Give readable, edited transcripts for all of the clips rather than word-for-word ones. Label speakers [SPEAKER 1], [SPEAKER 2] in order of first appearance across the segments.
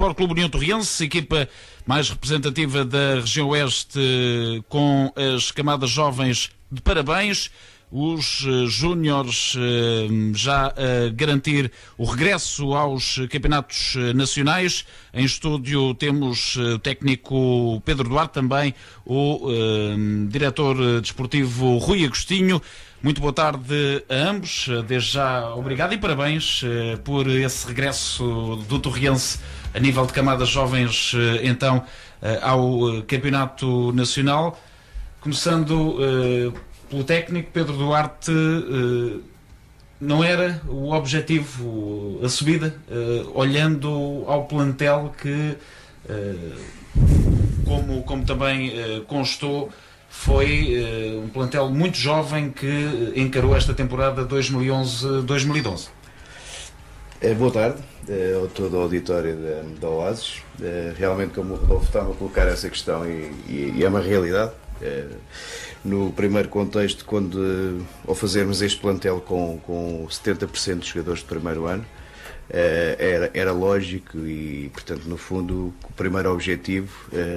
[SPEAKER 1] Sport Clube União Torriense, equipa mais representativa da região oeste, com as camadas jovens de parabéns. Os júniores já a garantir o regresso aos campeonatos nacionais. Em estúdio temos o técnico Pedro Duarte, também o diretor desportivo Rui Agostinho. Muito boa tarde a ambos, desde já obrigado e parabéns por esse regresso do Torriense a nível de camadas jovens, então, ao campeonato nacional. Começando pelo técnico Pedro Duarte, não era o objetivo a subida, olhando ao plantel que, como também constou, foi um plantel muito jovem que encarou esta temporada 2011-2012.
[SPEAKER 2] Boa tarde a todo o auditório da Oasis. Realmente, como o Rodolfo estava a colocar essa questão, e é uma realidade. No primeiro contexto, ao fazermos este plantel com 70% de jogadores de primeiro ano, era lógico e, portanto, no fundo, o primeiro objetivo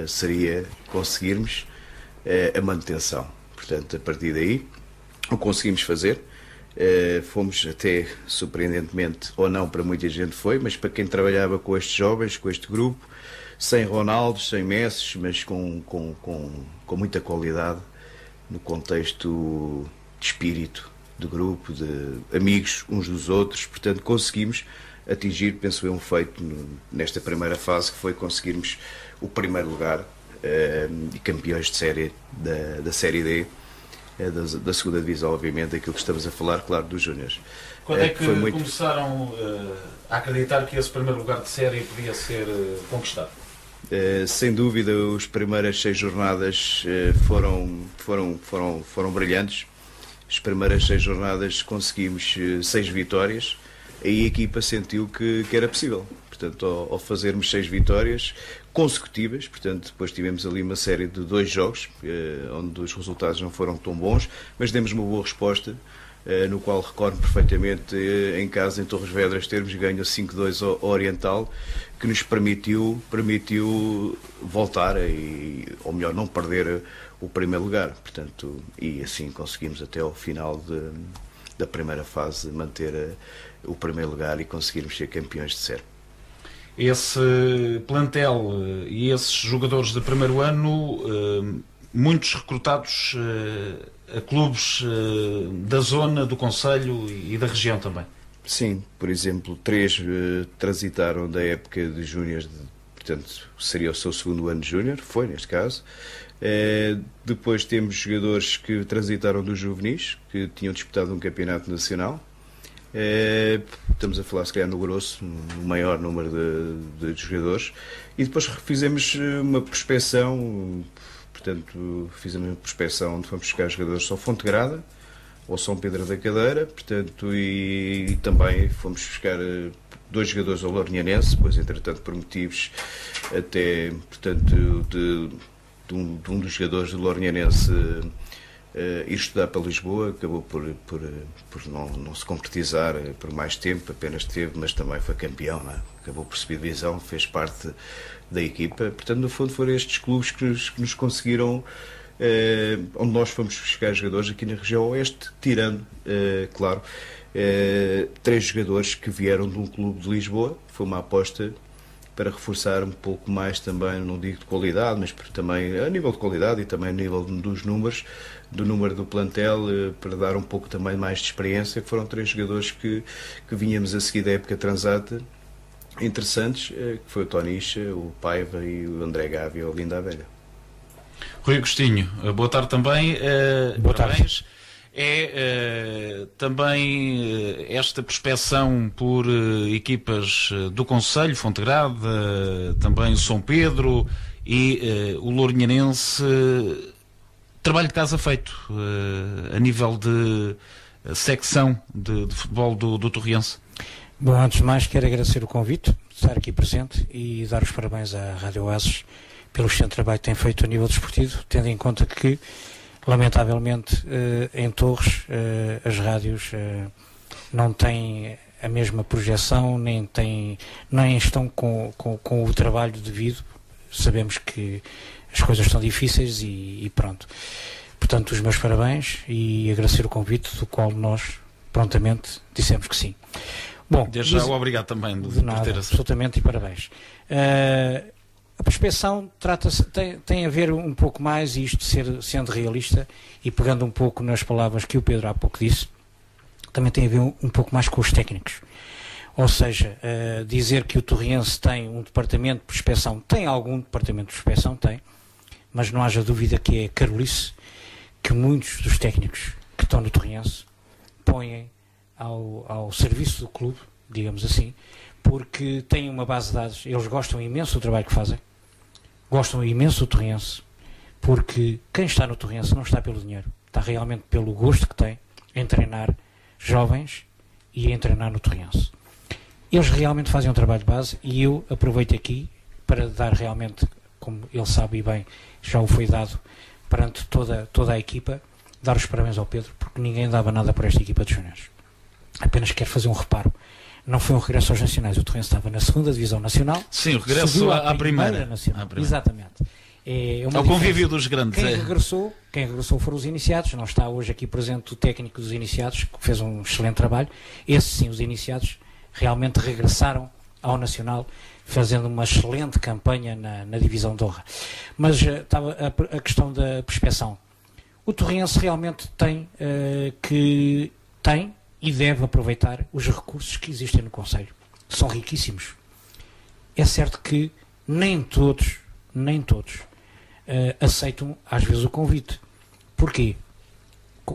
[SPEAKER 2] seria conseguirmos a manutenção. Portanto, a partir daí, o conseguimos fazer. Fomos até, surpreendentemente, ou não, para muita gente foi, mas para quem trabalhava com estes jovens, com este grupo, sem Ronaldo, sem Messi, mas com muita qualidade, no contexto de espírito, de grupo, de amigos uns dos outros. Portanto, conseguimos atingir, penso eu, um feito nesta primeira fase, que foi conseguirmos o primeiro lugar e campeões de série da Série D, da segunda divisão, obviamente, aquilo que estamos a falar, claro, dos júniores.
[SPEAKER 1] Quando é que começaram a acreditar que esse primeiro lugar de série podia ser conquistado?
[SPEAKER 2] Sem dúvida, as primeiras 6 jornadas foram brilhantes. As primeiras 6 jornadas conseguimos 6 vitórias, aí a equipa sentiu que era possível. Portanto, ao fazermos 6 vitórias consecutivas, portanto, depois tivemos ali uma série de 2 jogos, onde os resultados não foram tão bons, mas demos uma boa resposta, no qual recordo perfeitamente em casa, em Torres Vedras, termos ganho 5-2 ao Oriental, que nos permitiu voltar, ou melhor, não perder o primeiro lugar. Portanto, e assim conseguimos até ao final da primeira fase manter o primeiro lugar e conseguirmos ser campeões de série.
[SPEAKER 1] Esse plantel e esses jogadores de primeiro ano, muitos recrutados a clubes da zona, do concelho e da região também.
[SPEAKER 2] Sim, por exemplo, 3 transitaram da época de júniores, portanto seria o seu segundo ano de júnior, foi neste caso. Depois temos jogadores que transitaram dos juvenis, que tinham disputado um campeonato nacional. Estamos a falar, se calhar, no grosso, no maior número de jogadores. E depois fizemos uma prospecção, portanto, fizemos uma prospecção onde fomos buscar jogadores ao Fontegrada, ou São Pedro da Cadeira, portanto, e também fomos buscar 2 jogadores ao Lourinhanense, pois, entretanto, por motivos até, portanto, de um dos jogadores do Lourinhanense ir estudar para Lisboa, acabou por não se concretizar por mais tempo, apenas teve, mas também foi campeão, não é? Acabou por subir divisão, fez parte da equipa. Portanto, no fundo, foram estes clubes que nos conseguiram, onde nós fomos buscar jogadores aqui na região oeste, tirando, claro, 3 jogadores que vieram de um clube de Lisboa. Foi uma aposta para reforçar um pouco mais também, não digo de qualidade, mas também a nível de qualidade e também a nível dos números, do número do plantel, para dar um pouco também mais de experiência, que foram 3 jogadores que vinhamos a seguir da época transata, interessantes, que foi o Tonicha, o Paiva e o André Gávea, o Linda Velha.
[SPEAKER 1] Rui Agostinho, boa tarde também.
[SPEAKER 3] Boa tarde.
[SPEAKER 1] Também esta prospeção por equipas do concelho, Fontegrada, também São Pedro e o Lourinhanense, trabalho de casa feito a nível de secção de futebol do Torriense.
[SPEAKER 3] Bom, antes de mais quero agradecer o convite de estar aqui presente e dar os parabéns à Rádio Oasis pelo excelente trabalho que tem feito a nível desportivo, tendo em conta que, lamentavelmente, em Torres as rádios não têm a mesma projeção, nem estão com o trabalho devido. Sabemos que as coisas estão difíceis e pronto. Portanto, os meus parabéns e agradecer o convite, do qual nós prontamente dissemos que sim. Bom,
[SPEAKER 1] desde já obrigado também
[SPEAKER 3] de nada, por ter absolutamente, e parabéns. A prospeção tem a ver um pouco mais, e isto sendo realista e pegando um pouco nas palavras que o Pedro há pouco disse, também tem a ver um pouco mais com os técnicos. Ou seja, dizer que o Torriense tem um departamento de prospeção, tem algum departamento de prospeção, tem, mas não haja dúvida que é carolice que muitos dos técnicos que estão no Torriense põem ao serviço do clube, digamos assim, porque têm uma base de dados, eles gostam imenso do trabalho que fazem, gostam imenso do Torriense, porque quem está no Torriense não está pelo dinheiro, está realmente pelo gosto que tem em treinar jovens e em treinar no Torriense. Eles realmente fazem um trabalho de base e eu aproveito aqui para dar realmente, como ele sabe bem, já o foi dado perante toda a equipa, dar os parabéns ao Pedro, porque ninguém dava nada para esta equipa de júniores. Apenas quero fazer um reparo. Não foi um regresso aos nacionais, o Torriense estava na 2ª Divisão Nacional.
[SPEAKER 1] Sim, o regresso à primeira.
[SPEAKER 3] Nacional. Exatamente.
[SPEAKER 1] Ao convívio dos grandes.
[SPEAKER 3] Quem regressou foram os iniciados. Não está hoje aqui presente o técnico dos iniciados, que fez um excelente trabalho. Esses sim, os iniciados, realmente regressaram ao Nacional, fazendo uma excelente campanha na Divisão de Honra. Mas estava a questão da prospeção. O Torriense realmente tem e deve aproveitar os recursos que existem no Conselho. São riquíssimos. É certo que nem todos aceitam às vezes o convite. Porquê?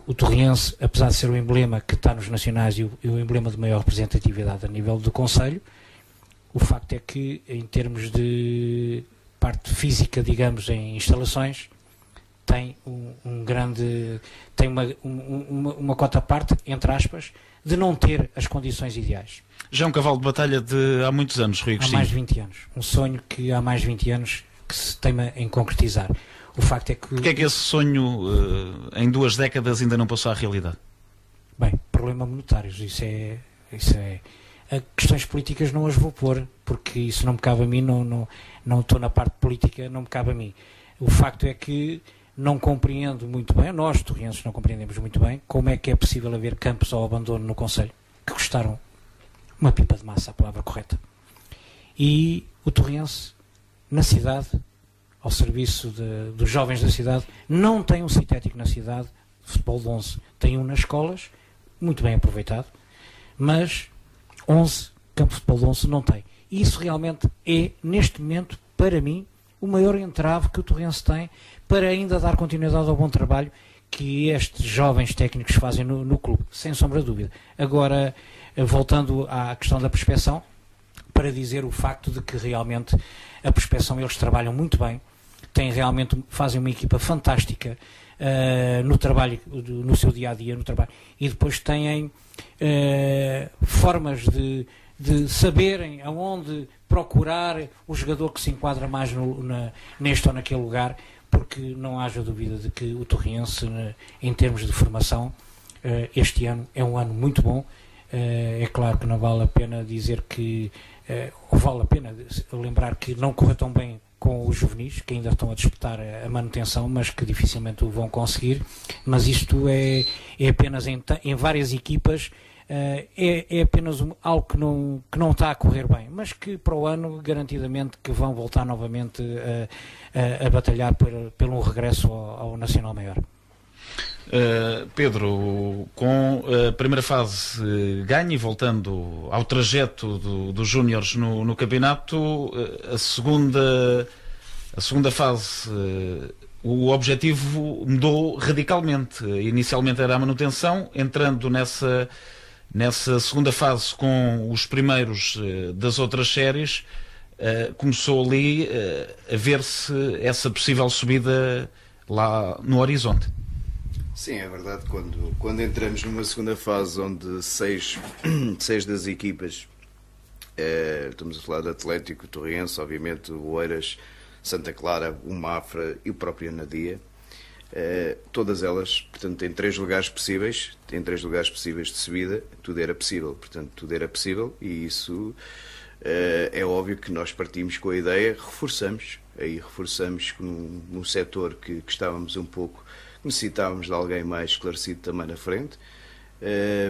[SPEAKER 3] O Torriense, apesar de ser o emblema que está nos nacionais e o emblema de maior representatividade a nível do Conselho, o facto é que, em termos de parte física, digamos, em instalações, tem uma cota à parte, entre aspas, de não ter as condições ideais.
[SPEAKER 1] Já é um cavalo de batalha de há muitos anos, Rui Agostinho.
[SPEAKER 3] Há mais de 20 anos. Um sonho que há mais de 20 anos que se teima em concretizar. O facto é que...
[SPEAKER 1] Porquê é que esse sonho, em 2 décadas, ainda não passou à realidade?
[SPEAKER 3] Bem, problema monetários. Isso é... Questões políticas não as vou pôr, porque isso não me cabe a mim, não estou na parte política, não me cabe a mim. O facto é que não compreendo muito bem, nós, torrienses, não compreendemos muito bem como é que é possível haver campos ao abandono no Conselho, que custaram uma pipa de massa, a palavra correta. E o torriense, na cidade, ao serviço dos jovens da cidade, não tem um sintético na cidade, futebol de 11, tem um nas escolas, muito bem aproveitado, mas 11, campo de futebol de 11 não tem. E isso realmente é, neste momento, para mim, o maior entrave que o Torriense tem para ainda dar continuidade ao bom trabalho que estes jovens técnicos fazem no clube, sem sombra de dúvida. Agora, voltando à questão da prospeção, para dizer o facto de que realmente a prospeção eles trabalham muito bem, fazem uma equipa fantástica no trabalho, no seu dia-a-dia, no trabalho, e depois têm formas de saberem aonde procurar o jogador que se enquadra mais neste ou naquele lugar, porque não haja dúvida de que o Torriense, em termos de formação, este ano é um ano muito bom. É claro que não vale a pena dizer que, ou vale a pena lembrar que não correu tão bem com os juvenis, que ainda estão a disputar a manutenção, mas que dificilmente o vão conseguir. Mas isto é apenas em várias equipas, é apenas algo que não está a correr bem, mas que para o ano, garantidamente, que vão voltar novamente a batalhar pelo regresso ao Nacional Maior.
[SPEAKER 1] Pedro, com a primeira fase ganha e voltando ao trajeto dos júniores no campeonato, a segunda fase, o objetivo mudou radicalmente. Inicialmente era a manutenção, entrando nessa segunda fase com os primeiros das outras séries, começou ali a ver-se essa possível subida lá no horizonte.
[SPEAKER 2] Sim, é verdade. Quando entramos numa segunda fase onde seis das equipas, estamos a falar do Atlético, Torriense, obviamente o Oeiras, Santa Clara, o Mafra e o próprio Anadia, Todas elas, portanto, em 3 lugares possíveis, de subida, tudo era possível. Portanto, tudo era possível e isso é óbvio que nós partimos com a ideia, reforçamos num setor que estávamos um pouco, necessitávamos de alguém mais esclarecido também na frente.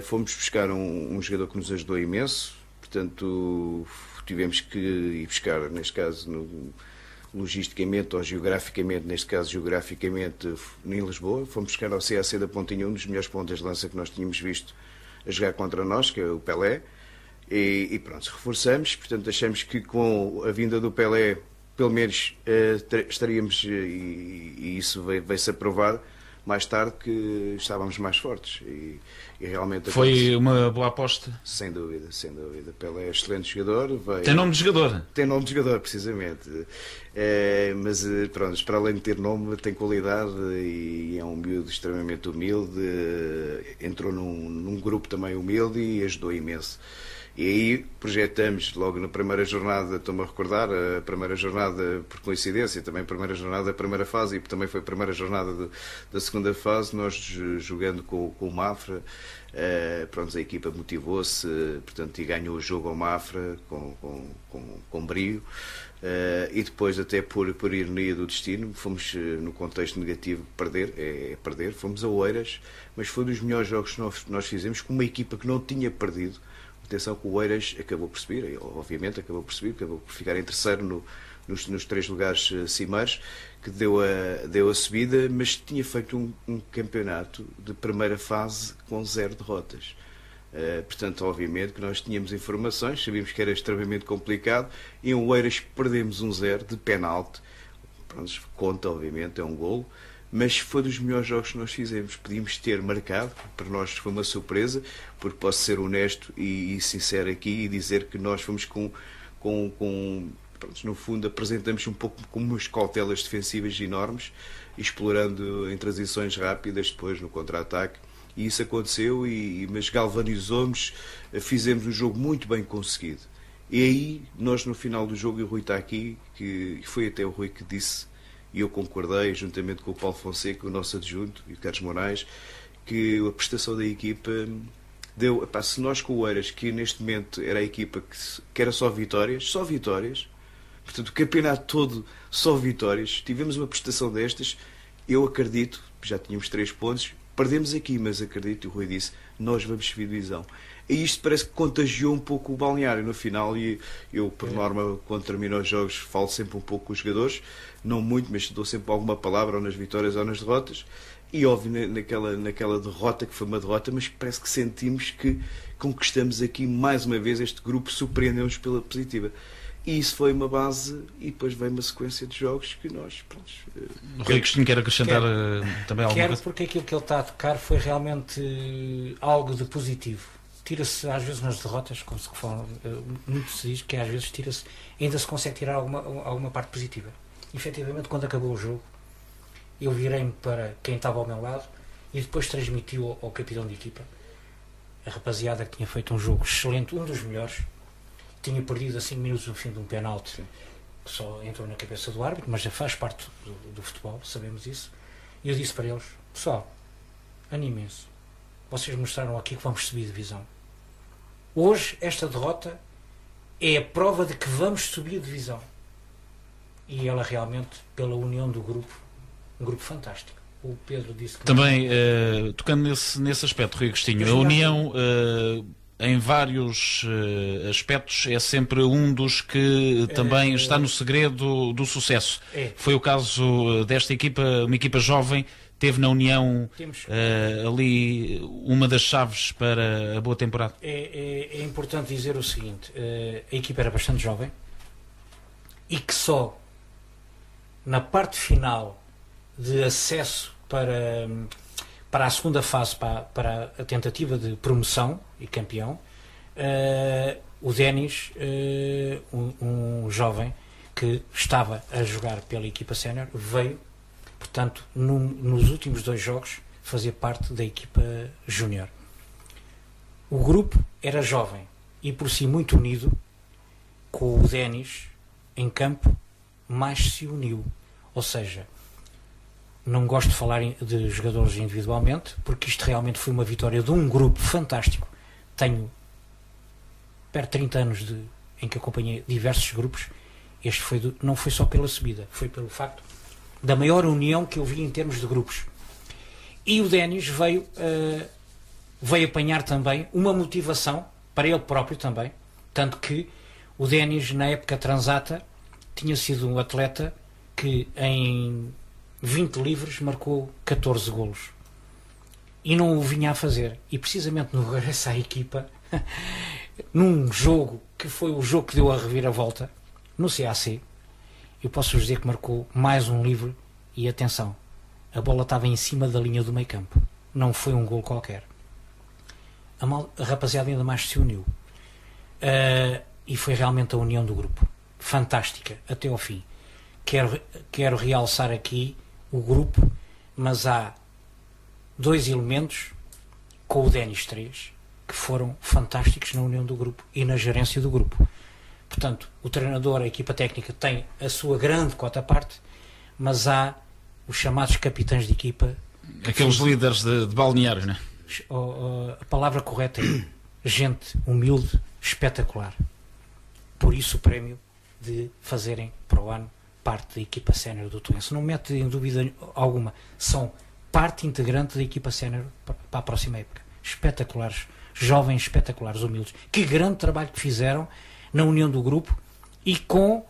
[SPEAKER 2] Fomos buscar um jogador que nos ajudou imenso, portanto, tivemos que ir buscar, neste caso, logisticamente ou geograficamente, neste caso geograficamente em Lisboa, fomos buscar ao CAC da Pontinha um dos melhores pontas de lança que nós tínhamos visto a jogar contra nós, que é o Pelé, e pronto, reforçamos, portanto achamos que com a vinda do Pelé, pelo menos estaríamos, e isso veio-se a provar mais tarde, que estávamos mais fortes e realmente
[SPEAKER 1] foi uma boa aposta.
[SPEAKER 2] Sem dúvida. Pelé é excelente jogador.
[SPEAKER 1] Tem nome de jogador.
[SPEAKER 2] Tem nome de jogador, precisamente. Mas pronto, para além de ter nome, tem qualidade e é um miúdo extremamente humilde. Entrou num grupo também humilde e ajudou imenso. E aí projetamos logo na primeira jornada, estou-me a recordar, a primeira jornada, por coincidência, também a primeira jornada da primeira fase e também foi a primeira jornada da segunda fase, nós jogando com o Mafra, pronto, a equipa motivou-se, portanto, e ganhou o jogo ao Mafra com brio. E depois, até por ironia do destino, fomos no contexto negativo perder, fomos a Oeiras, mas foi um dos melhores jogos que nós fizemos com uma equipa que não tinha perdido. Atenção que o Oeiras acabou por subir, obviamente acabou por ficar em terceiro nos 3 lugares cimeiros, que deu a subida, mas tinha feito um campeonato de primeira fase com 0 derrotas. Portanto, obviamente que nós tínhamos informações, sabíamos que era extremamente complicado, e em Oeiras perdemos 1-0 de penalti. Pronto, conta, obviamente, é um golo, mas foi dos melhores jogos que nós fizemos. Podíamos ter marcado, para nós foi uma surpresa, porque posso ser honesto e sincero aqui e dizer que nós fomos pronto, no fundo apresentamos um pouco com umas cautelas defensivas enormes, explorando em transições rápidas depois no contra-ataque, e isso aconteceu, mas galvanizou-nos, fizemos um jogo muito bem conseguido. E aí, nós no final do jogo, e o Rui está aqui, que foi até o Rui que disse, e eu concordei, juntamente com o Paulo Fonseca, o nosso adjunto, e o Carlos Moraes, que a prestação da equipa deu, se nós com o Oeiras, que neste momento era a equipa que era só vitórias, portanto o campeonato todo só vitórias, tivemos uma prestação destas, eu acredito, já tínhamos 3 pontos, perdemos aqui, mas acredito, o Rui disse, nós vamos subir divisão. E isto parece que contagiou um pouco o balneário no final, e eu, por norma, quando termino os jogos, falo sempre um pouco com os jogadores, não muito, mas dou sempre alguma palavra, ou nas vitórias ou nas derrotas, e óbvio, naquela derrota, que foi uma derrota, mas parece que sentimos que conquistamos aqui, mais uma vez, este grupo surpreendeu-nos pela positiva. E isso foi uma base, e depois veio uma sequência de jogos que nós...
[SPEAKER 1] O Rui Cristina quer acrescentar também alguma coisa?
[SPEAKER 3] Porque aquilo que ele está a tocar foi realmente algo de positivo. Tira-se às vezes nas derrotas, como se fala, muito se diz que às vezes ainda se consegue tirar alguma parte positiva. Efetivamente, quando acabou o jogo, eu virei-me para quem estava ao meu lado e depois transmitiu ao capitão de equipa, a rapaziada que tinha feito um jogo excelente, um dos melhores, tinha perdido a 5 minutos no fim de um penalti, que só entrou na cabeça do árbitro, mas já faz parte do futebol, sabemos isso. E eu disse para eles, pessoal, animem-se, vocês mostraram aqui que vamos subir divisão. Hoje, esta derrota é a prova de que vamos subir divisão. E ela realmente, pela união do grupo, um grupo fantástico. O Pedro disse que...
[SPEAKER 1] Também, tocando nesse aspecto, Rui Agostinho, a união, em vários aspectos, é sempre um dos que também está no segredo do sucesso. Foi o caso desta equipa, uma equipa jovem, teve na União ali uma das chaves para a boa temporada.
[SPEAKER 3] É importante dizer o seguinte, a equipa era bastante jovem e que só na parte final de acesso para a segunda fase, para a tentativa de promoção e campeão, o Denis, um jovem que estava a jogar pela equipa sénior, veio, portanto, nos últimos 2 jogos, fazer parte da equipa júnior. O grupo era jovem e, por si, muito unido, com o Denis em campo, mais se uniu. Ou seja, não gosto de falar de jogadores individualmente, porque isto realmente foi uma vitória de um grupo fantástico. Tenho perto de 30 anos em que acompanhei diversos grupos. Este não foi só pela subida, foi pelo facto da maior união que eu vi em termos de grupos. E o Denis veio apanhar também uma motivação para ele próprio também, tanto que o Denis, na época transata, tinha sido um atleta que em 20 livres marcou 14 golos e não o vinha a fazer, e precisamente no regresso à equipa num jogo que foi o jogo que deu a reviravolta no CAC, eu posso-vos dizer que marcou mais um livre. E atenção, a bola estava em cima da linha do meio campo, não foi um gol qualquer. A rapaziada ainda mais se uniu, e foi realmente a união do grupo fantástica até ao fim. Quero realçar aqui o grupo, mas há 2 elementos com o Denis 3 que foram fantásticos na união do grupo e na gerência do grupo. Portanto, o treinador, a equipa técnica tem a sua grande cota à parte, mas há os chamados capitães de equipa,
[SPEAKER 1] aqueles líderes de balneário, não é?
[SPEAKER 3] A palavra correta é gente humilde, espetacular. Por isso o prémio de fazerem para o ano parte da equipa sénior do Torrense. Não mete em dúvida alguma. São parte integrante da equipa sénior para a próxima época. Espetaculares, jovens espetaculares, humildes. Que grande trabalho que fizeram na união do grupo e com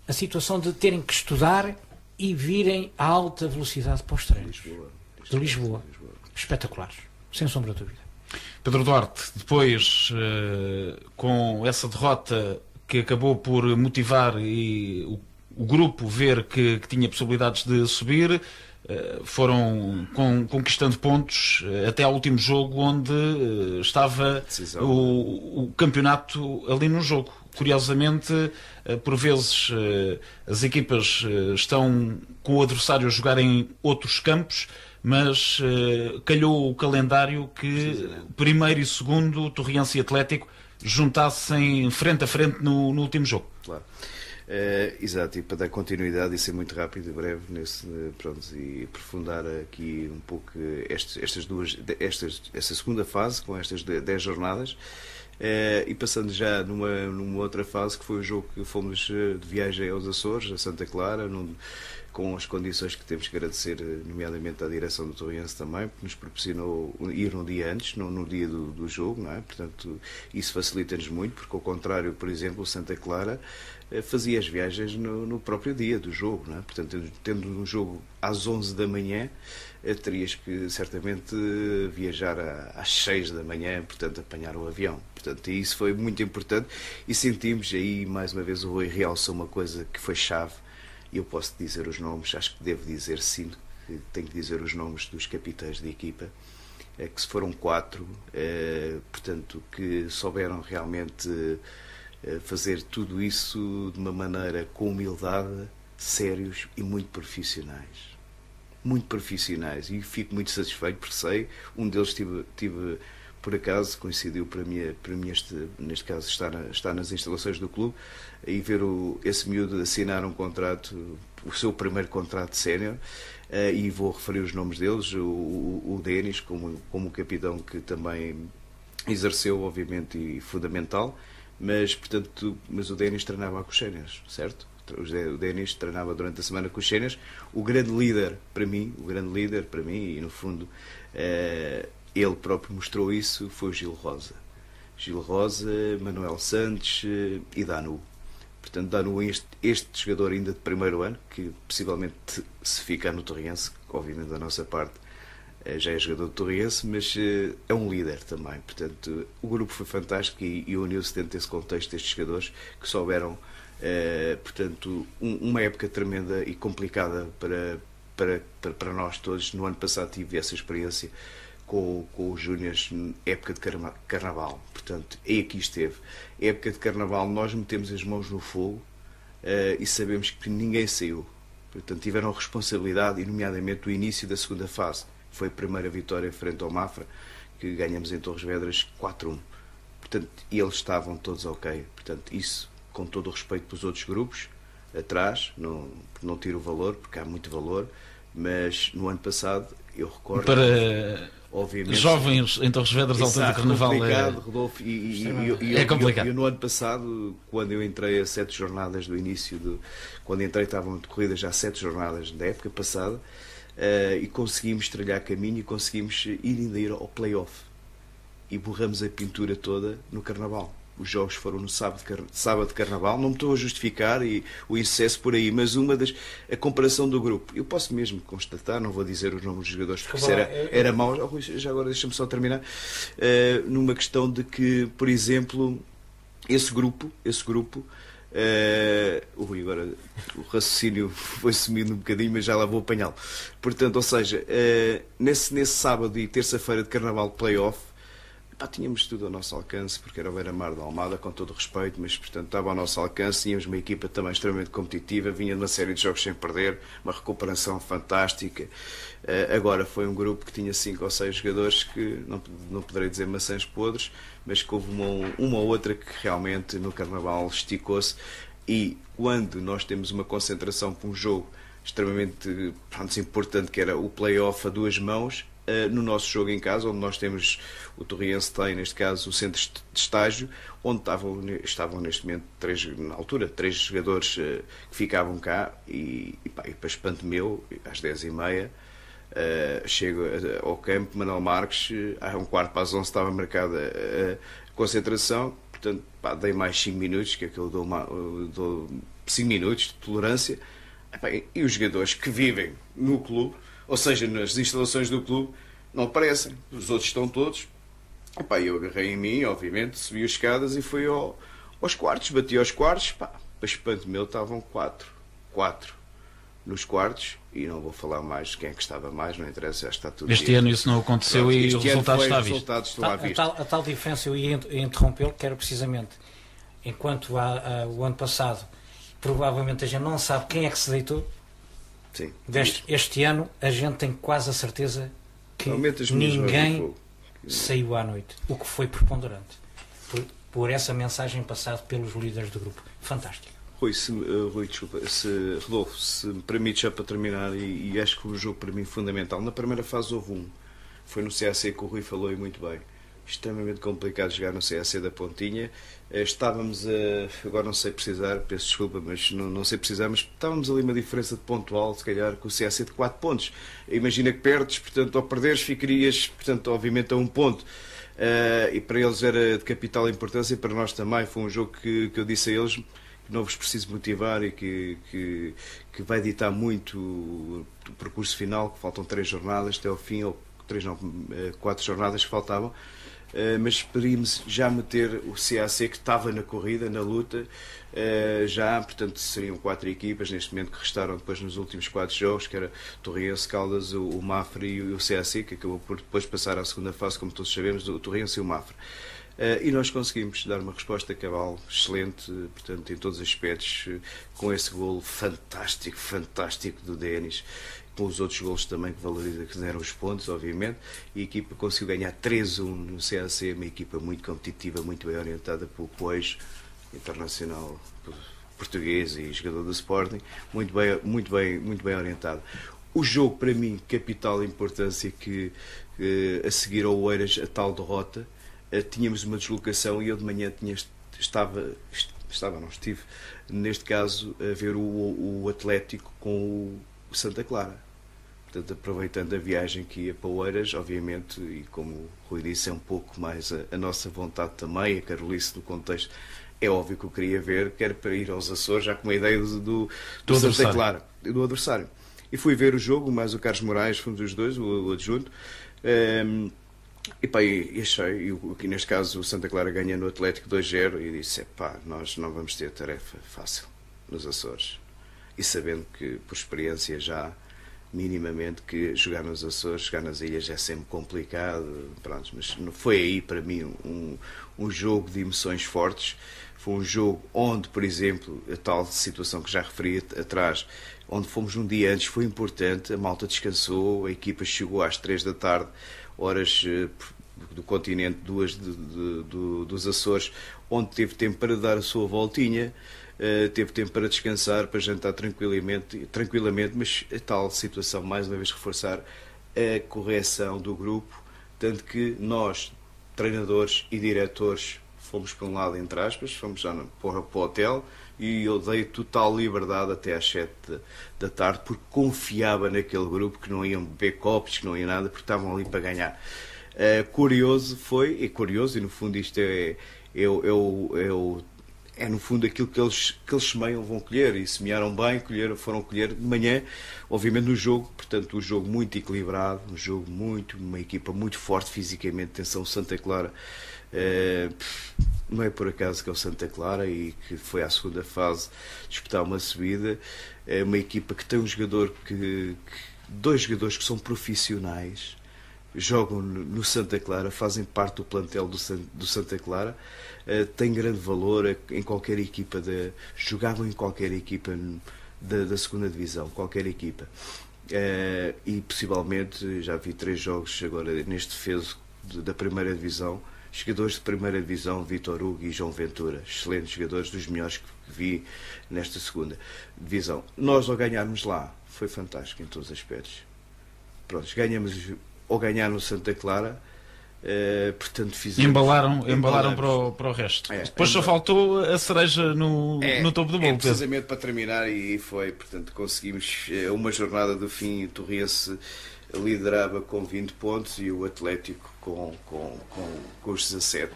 [SPEAKER 3] a situação de terem que estudar e virem a alta velocidade para os treinos. De Lisboa. Espetaculares, sem sombra de dúvida.
[SPEAKER 1] Pedro Duarte, depois, com essa derrota que acabou por motivar e o grupo ver que tinha possibilidades de subir, foram conquistando pontos até ao último jogo, onde estava o campeonato ali no jogo. Curiosamente, por vezes as equipas estão com o adversário a jogar em outros campos, mas calhou o calendário que primeiro e segundo, Torriense e Atlético, juntassem frente a frente no último jogo.
[SPEAKER 2] Claro. Exato, e para dar continuidade e ser muito rápido e breve e aprofundar aqui um pouco esta segunda fase com estas 10 jornadas, e passando já numa outra fase que foi o jogo que fomos de viagem aos Açores, a Santa Clara, com as condições que temos que agradecer, nomeadamente à direção do Torriense também, porque nos proporcionou ir um dia antes, no dia do jogo, não é? Portanto, isso facilita-nos muito, porque ao contrário, por exemplo, o Santa Clara fazia as viagens no próprio dia do jogo, não é? Portanto, tendo um jogo às 11 da manhã, terias que certamente viajar às 6 da manhã, portanto apanhar o avião. Portanto, isso foi muito importante e sentimos aí, mais uma vez, o Rui realçou uma coisa que foi chave. Eu posso dizer os nomes, acho que devo dizer sim, que tenho que dizer os nomes dos capitães da equipa, que se foram 4, portanto, que souberam realmente fazer tudo isso de uma maneira com humildade, sérios e muito profissionais. Muito profissionais, e fico muito satisfeito porque sei, um deles tive por acaso, coincidiu para mim neste caso estar nas instalações do clube e ver esse miúdo assinar um contrato, o seu primeiro contrato sénior, e vou referir os nomes deles, o Denis como capitão, que também exerceu obviamente e fundamental, mas o Denis treinava com os séniores, certo? O Denis treinava durante a semana com os séniores. O grande líder para mim, e no fundo ele próprio mostrou isso, foi o Gil Rosa. Gil Rosa, Manuel Santos e Danu. Portanto, Danu, este jogador ainda de primeiro ano, que possivelmente se ficar no Torriense, obviamente da nossa parte já é jogador do Torriense, mas é um líder também. Portanto, o grupo foi fantástico e uniu-se dentro desse contexto estes jogadores que souberam, portanto, uma época tremenda e complicada para nós todos. No ano passado tive essa experiência com os Júniors, época de Carnaval. Portanto, aí aqui esteve. Época de Carnaval, nós metemos as mãos no fogo e sabemos que ninguém saiu. Portanto, tiveram responsabilidade, e nomeadamente o início da segunda fase. Foi a primeira vitória frente ao Mafra, que ganhamos em Torres Vedras 4-1. Portanto, eles estavam todos ok. Portanto, isso com todo o respeito pelos outros grupos, atrás, não tiro o valor, porque há muito valor, Mas no ano passado, eu recordo...
[SPEAKER 1] Para
[SPEAKER 2] obviamente,
[SPEAKER 1] jovens em Torres Vedras, à altura do Carnaval,
[SPEAKER 2] complicado, Rodolfo,
[SPEAKER 1] é complicado.
[SPEAKER 2] Eu, no ano passado, quando eu entrei a 7 jornadas do início, quando entrei estavam decorridas já 7 jornadas da época passada, e conseguimos trilhar caminho e conseguimos ainda ir ao play-off. E borramos a pintura toda no Carnaval. Os jogos foram no sábado de Carnaval. Não me estou a justificar e o excesso por aí, mas a comparação do grupo. Eu posso mesmo constatar, não vou dizer os nomes dos jogadores, porque isso era mau. Já agora deixa-me só terminar. Numa questão de que, por exemplo, esse grupo agora o raciocínio foi sumindo um bocadinho, mas já lá vou apanhá-lo. Portanto, ou seja, nesse sábado e terça-feira de Carnaval Play-Off, tínhamos tudo ao nosso alcance, porque era o Beira-Mar da Almada, com todo o respeito, mas portanto estava ao nosso alcance. Tínhamos uma equipa também extremamente competitiva, vinha de uma série de jogos sem perder, uma recuperação fantástica. Agora foi um grupo que tinha 5 ou 6 jogadores que não poderei dizer maçãs podres, mas que houve uma ou outra que realmente no Carnaval esticou-se. E quando nós temos uma concentração para um jogo extremamente importante, que era o play-off a 2 mãos, no nosso jogo em casa, onde nós temos, o Torriense tem, neste caso, o centro de estágio, onde estavam neste momento, na altura, 3 jogadores que ficavam cá, e para espanto meu, às 10h30, chego ao campo, Manuel Marques, a 11:15 estava marcada a concentração, portanto, dei mais 5 minutos, que é que eu dou 5 minutos de tolerância, e os jogadores que vivem no clube, ou seja, nas instalações do clube, não aparecem. Os outros estão todos. Eu agarrei em mim, obviamente, subi as escadas e fui aos quartos. Bati aos quartos. Para espanto meu, estavam 4 nos quartos. E não vou falar mais quem é que estava mais, não interessa, já está tudo
[SPEAKER 1] Este ano isso não aconteceu. Pronto, e o resultado está à vista.
[SPEAKER 3] A tal diferença, eu ia interrompê-lo, que era precisamente, enquanto o ano passado, provavelmente a gente não sabe quem é que se deitou.
[SPEAKER 2] Sim,
[SPEAKER 3] este ano a gente tem quase a certeza que ninguém saiu à noite, o que foi preponderante por essa mensagem passada pelos líderes do grupo. Fantástico.
[SPEAKER 2] Rui, desculpa, Rodolfo, se me permite já para terminar, e acho que o jogo para mim fundamental, na primeira fase houve foi no CAC que o Rui falou e muito bem, extremamente complicado jogar no CAC da Pontinha. Estávamos agora não sei precisar, peço desculpa, mas não sei precisar, mas estávamos ali uma diferença de pontual, se calhar com o CAC de 4 pontos. Imagina que perdes, portanto, ao perderes ficarias, portanto, obviamente a 1 ponto. E para eles era de capital importância, e para nós também. Foi um jogo que eu disse a eles que não vos preciso motivar e que vai ditar muito o percurso final, que faltam 3 jornadas até ao fim, ou 4 jornadas que faltavam. Mas esperíamos já meter o CAC, que estava na corrida, na luta, portanto seriam 4 equipas neste momento que restaram depois nos últimos 4 jogos, que era Torriense, Caldas, o Mafra e o CAC, que acabou por depois passar à segunda fase, como todos sabemos, o Torriense e o Mafra. E nós conseguimos dar uma resposta cabal excelente, portanto, em todos os aspectos, com esse golo fantástico do Denis, com os outros golos também que deram os pontos, obviamente, e a equipa conseguiu ganhar 3-1 no CAC, uma equipa muito competitiva, muito bem orientada pelo Pois, internacional português e jogador do Sporting, muito bem orientado. O jogo, para mim, capital importância, que a seguir ao Oeiras, a tal derrota, tínhamos uma deslocação e eu de manhã estive, neste caso, a ver o Atlético com o Santa Clara. Portanto, aproveitando a viagem que ia para Oeiras, obviamente, e como o Rui disse, é um pouco mais a nossa vontade também, a Carolice do contexto, é óbvio que eu queria ver, quer para ir aos Açores, já com a ideia do Santa Clara, do adversário. E fui ver o jogo, mais o Carlos Moraes, fomos os dois, o adjunto, e achei, aqui neste caso o Santa Clara ganha no Atlético 2-0, e disse, nós não vamos ter tarefa fácil nos Açores. E sabendo que, por experiência já, minimamente, que jogar nos Açores, jogar nas ilhas é sempre complicado, pronto, mas foi aí para mim um jogo de emoções fortes. Foi um jogo onde, por exemplo, a tal situação que já referi atrás, onde fomos um dia antes, foi importante, a malta descansou, a equipa chegou às 3 da tarde, horas do continente, 2 dos Açores, onde teve tempo para dar a sua voltinha. teve tempo para descansar, para jantar tranquilamente, mas a tal situação, mais uma vez reforçar a correção do grupo, tanto que nós, treinadores e diretores, fomos para um lado, entre aspas, fomos já para o hotel, e eu dei total liberdade até às 7 da tarde, porque confiava naquele grupo, que não iam beber copos, que não iam nada, porque estavam ali para ganhar. Curioso foi, e no fundo isto é no fundo aquilo que eles semeiam vão colher, e semearam bem, foram colher de manhã, obviamente no jogo, portanto um jogo muito equilibrado, uma equipa muito forte fisicamente. Atenção, Santa Clara, não é por acaso que é o Santa Clara e que foi à segunda fase disputar uma subida, é uma equipa que tem dois jogadores que são profissionais, jogam no Santa Clara, fazem parte do plantel do Santa Clara, têm grande valor em qualquer equipa, jogavam em qualquer equipa da segunda divisão, qualquer equipa. E possivelmente já vi 3 jogos agora neste defeso da primeira divisão, jogadores de primeira divisão, Vítor Hugo e João Ventura, excelentes jogadores, dos melhores que vi nesta segunda divisão. Nós, ao ganharmos lá, foi fantástico em todos os aspectos. Pronto, ao ganhar no Santa Clara, portanto fizemos...
[SPEAKER 1] Embalaram para o resto. Depois só faltou a cereja no topo do bolo.
[SPEAKER 2] Precisamente para terminar, e foi, portanto, conseguimos uma jornada do fim, e o Torrense liderava com 20 pontos e o Atlético com os 17.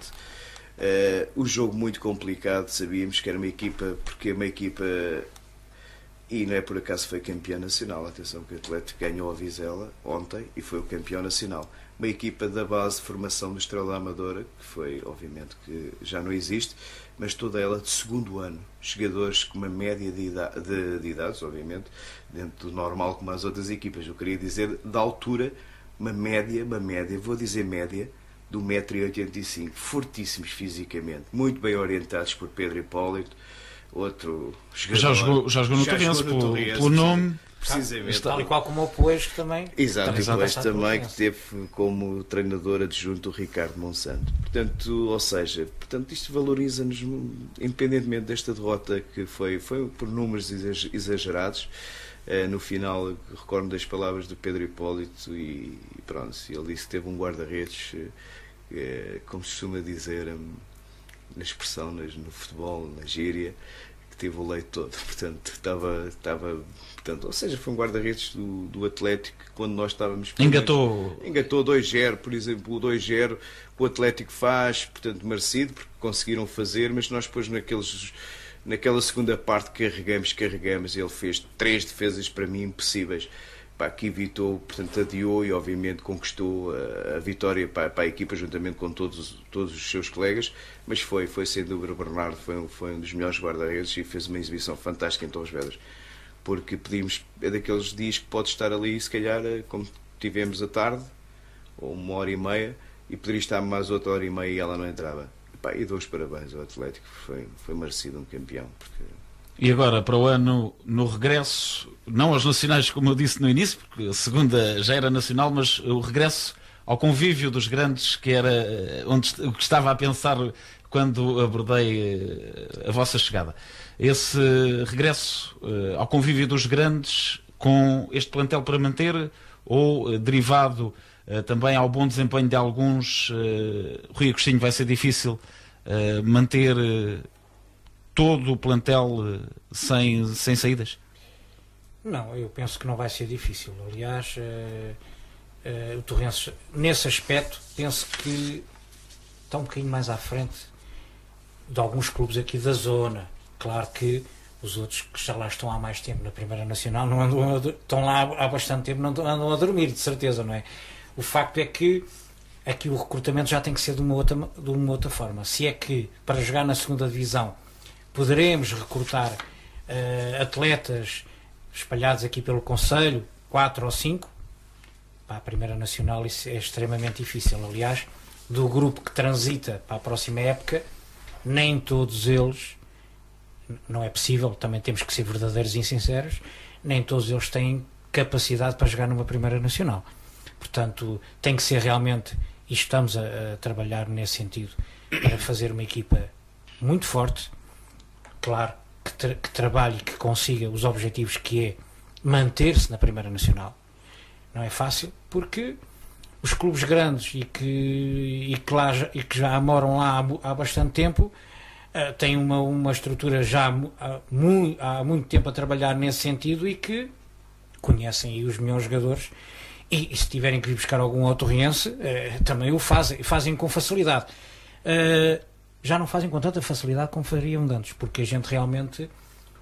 [SPEAKER 2] O jogo muito complicado, sabíamos que era uma equipa, e não é por acaso foi campeão nacional. Atenção que o Atlético ganhou a Vizela ontem e foi o campeão nacional. Uma equipa da base de formação do Estrela Amadora, que foi, obviamente, que já não existe, mas toda ela de segundo ano. Jogadores com uma média de idades, obviamente, dentro do normal como as outras equipas. Eu queria dizer, da altura, uma média, vou dizer média, de 1,85 m, fortíssimos fisicamente, muito bem orientados por Pedro Hipólito, outro jogador.
[SPEAKER 1] Já jogou no Torrense, pelo nome.
[SPEAKER 2] Precisamente.
[SPEAKER 3] Tal e qual como o Poejo também.
[SPEAKER 2] Exato, e depois também que teve como treinador adjunto o Ricardo Monsanto. Portanto, isto valoriza-nos, independentemente desta derrota, que foi por números exagerados. No final, recordo das palavras do Pedro Hipólito e pronto, ele disse que teve um guarda-redes, como se costuma dizer na expressão, no futebol, na gíria, que teve o leite todo. Portanto, ou seja, foi um guarda-redes do Atlético, quando nós estávamos...
[SPEAKER 1] Engatou
[SPEAKER 2] 2-0, por exemplo, o 2-0 o Atlético faz, portanto, merecido, porque conseguiram fazer, mas nós depois naquela segunda parte carregamos, e ele fez 3 defesas para mim impossíveis, que evitou, portanto, adiou e obviamente conquistou a vitória para a equipa, juntamente com todos os seus colegas, mas foi sem dúvida o Bernardo, foi um dos melhores guarda-redes e fez uma exibição fantástica em Torres Vedras, porque é daqueles dias que pode estar ali, se calhar, como tivemos à tarde, ou 1h30, e poderia estar mais outra hora e meia e ela não entrava. E dou os parabéns ao Atlético, foi merecido um campeão.
[SPEAKER 1] E agora, para o ano, no regresso, não aos nacionais, como eu disse no início, porque a segunda já era nacional, mas o regresso ao convívio dos grandes, que era o que estava a pensar quando abordei a vossa chegada. Esse regresso ao convívio dos grandes, com este plantel para manter, ou derivado também ao bom desempenho de alguns, Rui Agostinho, vai ser difícil manter todo o plantel sem saídas?
[SPEAKER 3] Não, eu penso que não vai ser difícil. Aliás, o Torrense, nesse aspecto, penso que está um bocadinho mais à frente de alguns clubes aqui da zona. Claro que os outros que já lá estão há mais tempo na Primeira Nacional estão lá há bastante tempo, não andam a dormir, de certeza, não é? O facto é que aqui o recrutamento já tem que ser de uma outra forma. Se é que para jogar na segunda divisão poderemos recrutar atletas espalhados aqui pelo concelho, 4 ou 5, para a Primeira Nacional isso é extremamente difícil. Aliás, do grupo que transita para a próxima época, nem todos eles, não é possível, também temos que ser verdadeiros e sinceros, nem todos eles têm capacidade para jogar numa Primeira Nacional. Portanto, tem que ser realmente, e estamos a trabalhar nesse sentido, para fazer uma equipa muito forte, claro, que trabalhe e que consiga os objetivos, que é manter-se na Primeira Nacional. Não é fácil, porque os clubes grandes e que já moram lá há bastante tempo têm uma estrutura já há muito tempo a trabalhar nesse sentido e que conhecem aí os melhores jogadores e se tiverem que ir buscar algum autorriense também o fazem com facilidade. Já não fazem com tanta facilidade como fariam antes, porque a gente realmente,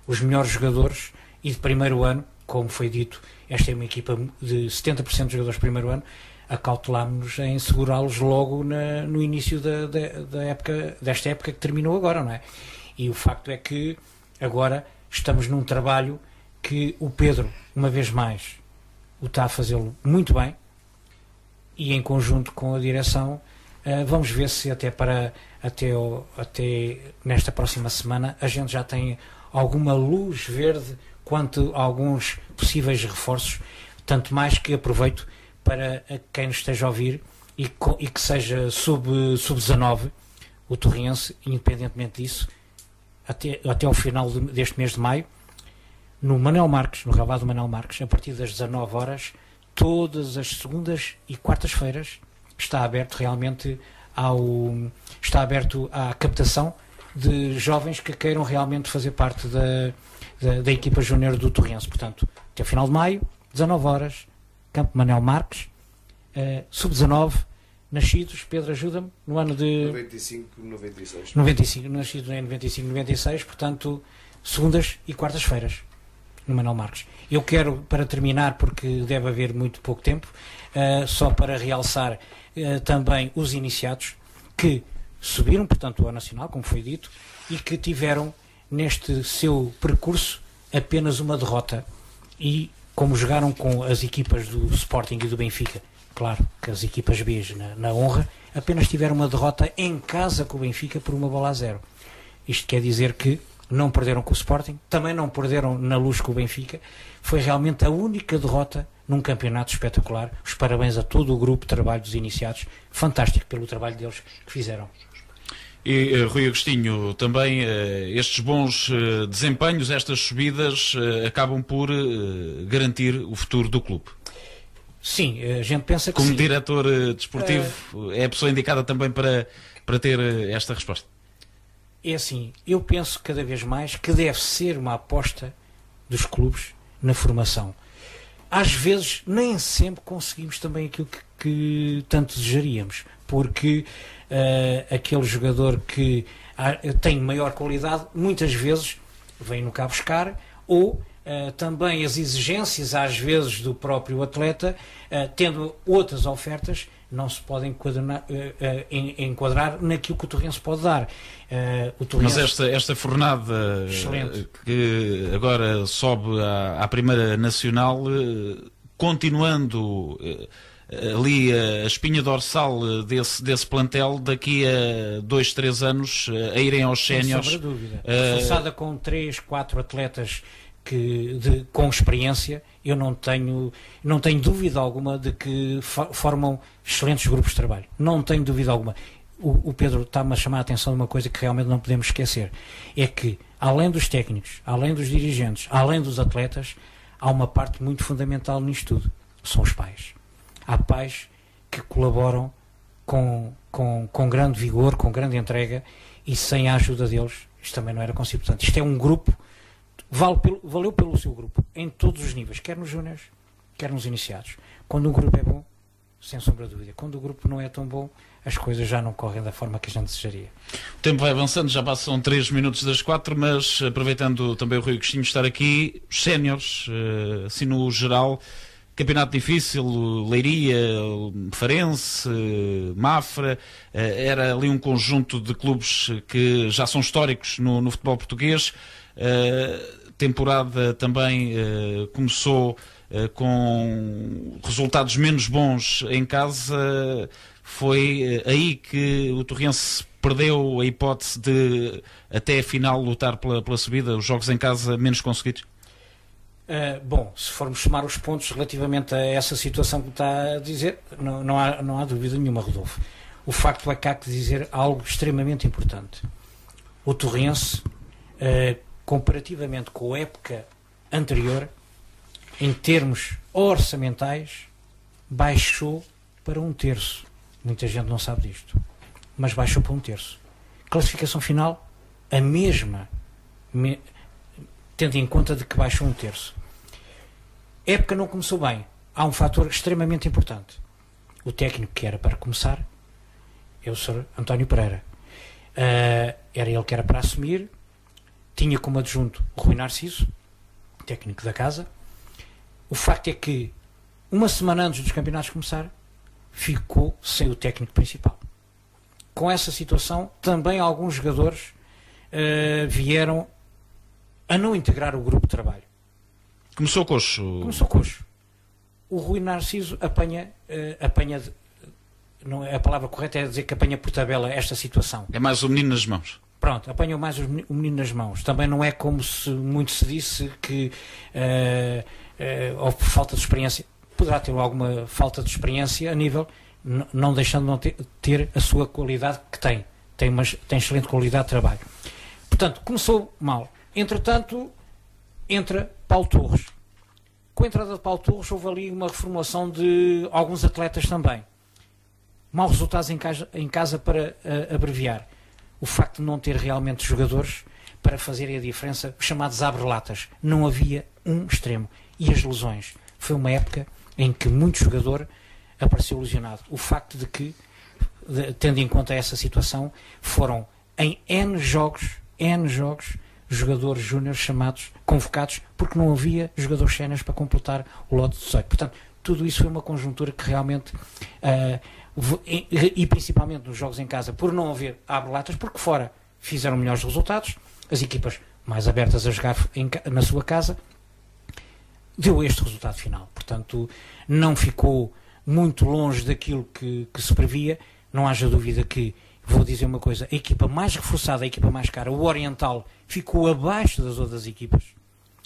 [SPEAKER 3] os melhores jogadores e de primeiro ano, como foi dito, esta é uma equipa de 70% de jogadores de primeiro ano, acautelámos-nos em segurá-los logo no início desta época que terminou agora, não é? E o facto é que agora estamos num trabalho que o Pedro, uma vez mais, o está a fazê-lo muito bem, e em conjunto com a direção, vamos ver se até nesta próxima semana a gente já tem alguma luz verde quanto a alguns possíveis reforços, tanto mais que aproveito para quem nos esteja a ouvir e que seja sub-19, o Torriense, independentemente disso, até ao final deste mês de maio, no Manuel Marques, no relvado do Manuel Marques, a partir das 19 horas, todas as segundas e quartas-feiras, está aberto realmente está aberto à captação de jovens que queiram realmente fazer parte da equipa júnior do Torriense. Portanto, até o final de maio, 19 horas, Campo Manuel Marques, sub-19, nascidos, Pedro, ajuda-me, no ano de 95, nascido em 95-96, portanto, segundas e quartas-feiras, no Manuel Marques. Eu quero, para terminar, porque deve haver muito pouco tempo, só para realçar também os iniciados que subiram, portanto, ao Nacional, como foi dito, e que tiveram neste seu percurso apenas uma derrota, e como jogaram com as equipas do Sporting e do Benfica, claro que as equipas B na honra, apenas tiveram uma derrota em casa com o Benfica por 1-0. Isto quer dizer que não perderam com o Sporting, também não perderam na Luz com o Benfica. Foi realmente a única derrota num campeonato espetacular. Os parabéns a todo o grupo de trabalho dos iniciados, fantástico pelo trabalho deles que fizeram.
[SPEAKER 1] E Rui Agostinho, também estes bons desempenhos, estas subidas, acabam por garantir o futuro do clube.
[SPEAKER 3] Sim, a gente pensa que
[SPEAKER 1] como
[SPEAKER 3] sim.
[SPEAKER 1] Diretor desportivo, é a pessoa indicada também para ter esta resposta.
[SPEAKER 3] É assim, eu penso cada vez mais que deve ser uma aposta dos clubes na formação. Às vezes, nem sempre conseguimos também aquilo que tanto desejaríamos, porque aquele jogador que tem maior qualidade, muitas vezes vem no cá buscar, ou também as exigências, às vezes, do próprio atleta, tendo outras ofertas, não se podem enquadrar naquilo que o Torriense pode dar.
[SPEAKER 1] Mas esta fornada que agora sobe à Primeira Nacional, continuando ali a espinha dorsal desse plantel, daqui a 2-3 anos a irem aos séniores.
[SPEAKER 3] Sem dúvida. Reforçada com 3-4 atletas com experiência, eu não tenho dúvida alguma de que formam excelentes grupos de trabalho. Não tenho dúvida alguma. O Pedro está-me a chamar a atenção de uma coisa que realmente não podemos esquecer. É que, além dos técnicos, além dos dirigentes, além dos atletas, há uma parte muito fundamental nisto tudo. São os pais. Há pais que colaboram com grande vigor, com grande entrega, e sem a ajuda deles, isto também não era possível. Portanto, isto é um grupo, valeu pelo seu grupo, em todos os níveis, quer nos júniores, quer nos iniciados. Quando um grupo é bom, sem sombra de dúvida. Quando o grupo não é tão bom, as coisas já não correm da forma que a gente desejaria.
[SPEAKER 1] O tempo vai avançando, já passam 3 minutos das 4, mas aproveitando também o Rui Agostinho estar aqui, os séniores, assim no geral, campeonato difícil, Leiria, Farense, Mafra, era ali um conjunto de clubes que já são históricos no futebol português. Temporada também começou com resultados menos bons em casa. Foi aí que o Torriense perdeu a hipótese de até a final lutar pela subida, os jogos em casa menos conseguidos?
[SPEAKER 3] Bom, se formos somar os pontos relativamente a essa situação que está a dizer, não há dúvida nenhuma, Rodolfo. O facto é que há que dizer algo extremamente importante. O Torriense comparativamente com a época anterior, em termos orçamentais, baixou para 1/3. Muita gente não sabe disto, mas baixou para 1/3. Classificação final, a mesma, tendo em conta de que baixou 1/3. A época não começou bem. Há um fator extremamente importante. O técnico que era para começar é o Sr. António Pereira. Era ele que era para assumir. Tinha como adjunto o Rui Narciso, técnico da casa. O facto é que, uma semana antes dos campeonatos começar, ficou sem o técnico principal. Com essa situação, também alguns jogadores vieram a não integrar o grupo de trabalho.
[SPEAKER 1] Começou coxo.
[SPEAKER 3] Começou coxo. O Rui Narciso apanha, não é, a palavra correta é dizer que apanha por tabela esta situação.
[SPEAKER 1] É mais o menino nas mãos.
[SPEAKER 3] Pronto, apanhou mais o menino nas mãos. Também não é como muito se disse que houve falta de experiência. Poderá ter alguma falta de experiência a nível, não deixando de não ter a sua qualidade que tem. Tem excelente qualidade de trabalho. Portanto, começou mal. Entretanto, entra Paulo Torres. Com a entrada de Paulo Torres houve ali uma reformulação de alguns atletas também. Maus resultados em casa para abreviar. O facto de não ter realmente jogadores para fazerem a diferença, os chamados abre-latas. Não havia um extremo. E as lesões. Foi uma época em que muito jogador apareceu lesionado. O facto de que, tendo em conta essa situação, foram em N jogos, jogadores júniores convocados, porque não havia jogadores séniores para completar o lote de 18. Portanto, tudo isso foi uma conjuntura que realmente, e principalmente nos jogos em casa, por não haver abre-latas, porque fora fizeram melhores resultados, as equipas mais abertas a jogar na sua casa, deu este resultado final. Portanto, não ficou muito longe daquilo que se previa. Não haja dúvida que, vou dizer uma coisa, a equipa mais reforçada, a equipa mais cara, o Oriental, ficou abaixo das outras equipas.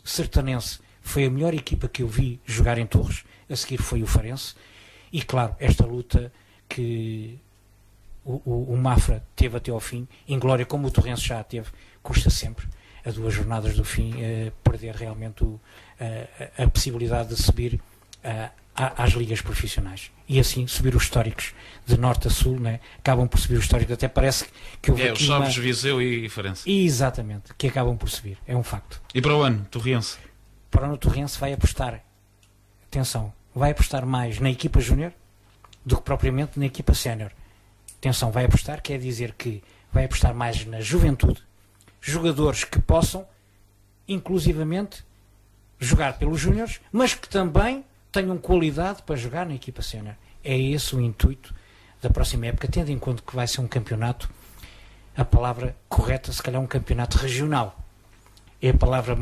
[SPEAKER 3] Sertanense foi a melhor equipa que eu vi jogar em Torres, a seguir foi o Farense, e claro, esta luta que o Mafra teve até ao fim, em glória como o Torrense já teve, custa sempre, a 2 jornadas do fim, perder realmente a possibilidade de subir às ligas profissionais. E assim subir os históricos de norte a sul, né? Acabam por subir os históricos. Até parece que houve
[SPEAKER 1] os Chaves, Viseu e Farense.
[SPEAKER 3] Exatamente, que acabam por subir. É um facto.
[SPEAKER 1] E para o ano, Torrense?
[SPEAKER 3] Para o ano, Torrense vai apostar, atenção, vai apostar mais na equipa júnior do que propriamente na equipa sénior. Atenção, vai apostar, quer dizer que vai apostar mais na juventude, jogadores que possam, inclusivamente, jogar pelos júniores, mas que também tenham qualidade para jogar na equipa sénior. É esse o intuito da próxima época, tendo em conta que vai ser um campeonato, a palavra correta, se calhar um campeonato regional. É a palavra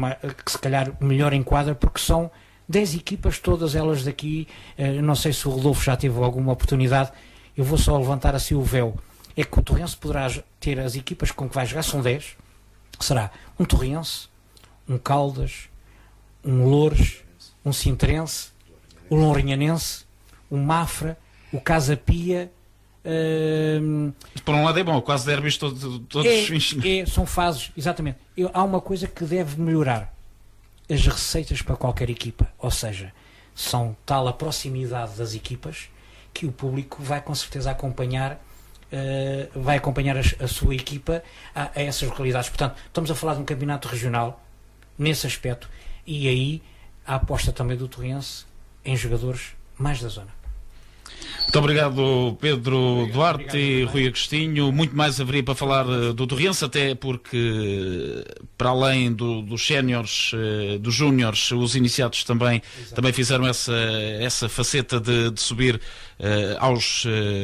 [SPEAKER 3] que se calhar melhor enquadra, porque são 10 equipas, todas elas daqui. Não sei se o Rodolfo já teve alguma oportunidade, eu vou só levantar assim o véu. É que o Torrense poderá ter as equipas com que vai jogar, são 10. Será um Torrense, um Caldas, um Loures, um Sintrense, o Lourinhanense, o Mafra, o Casa Pia.
[SPEAKER 1] Por um lado é bom, quase derbys todos os fins.
[SPEAKER 3] São fases, exatamente. Há uma coisa que deve melhorar: as receitas para qualquer equipa. Ou seja, são tal a proximidade das equipas que o público vai com certeza acompanhar. Vai acompanhar a sua equipa a essas localidades. Portanto, estamos a falar de um campeonato regional nesse aspecto, e aí a aposta também do Torrense em jogadores mais da zona.
[SPEAKER 1] Muito obrigado, Pedro Duarte e Rui Agostinho. Muito mais haveria para falar do Torrense, até porque, para além dos séniores, dos júniores, os iniciados também fizeram essa faceta de subir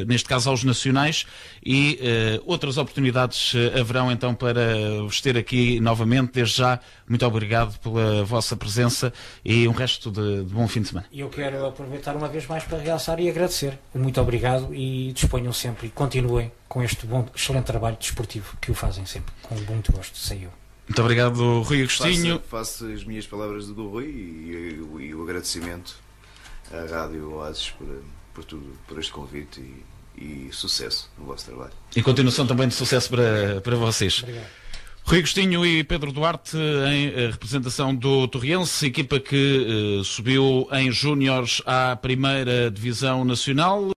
[SPEAKER 1] neste caso aos nacionais, e outras oportunidades haverão então para vos ter aqui novamente. Desde já, muito obrigado pela vossa presença e um resto de bom fim de semana.
[SPEAKER 3] E eu quero aproveitar uma vez mais para realçar e agradecer. Muito obrigado, e disponham sempre e continuem com este excelente trabalho desportivo que o fazem sempre, com muito gosto, sei eu.
[SPEAKER 1] Muito obrigado, Rui Agostinho.
[SPEAKER 2] Faço as minhas palavras do Rui e o agradecimento à Rádio Oasis por tudo, por este convite, e sucesso no vosso trabalho.
[SPEAKER 1] E continuação também de sucesso para vocês.
[SPEAKER 3] Obrigado.
[SPEAKER 1] Rui Agostinho e Pedro Duarte em representação do Torriense, equipa que subiu em júniores à primeira divisão nacional.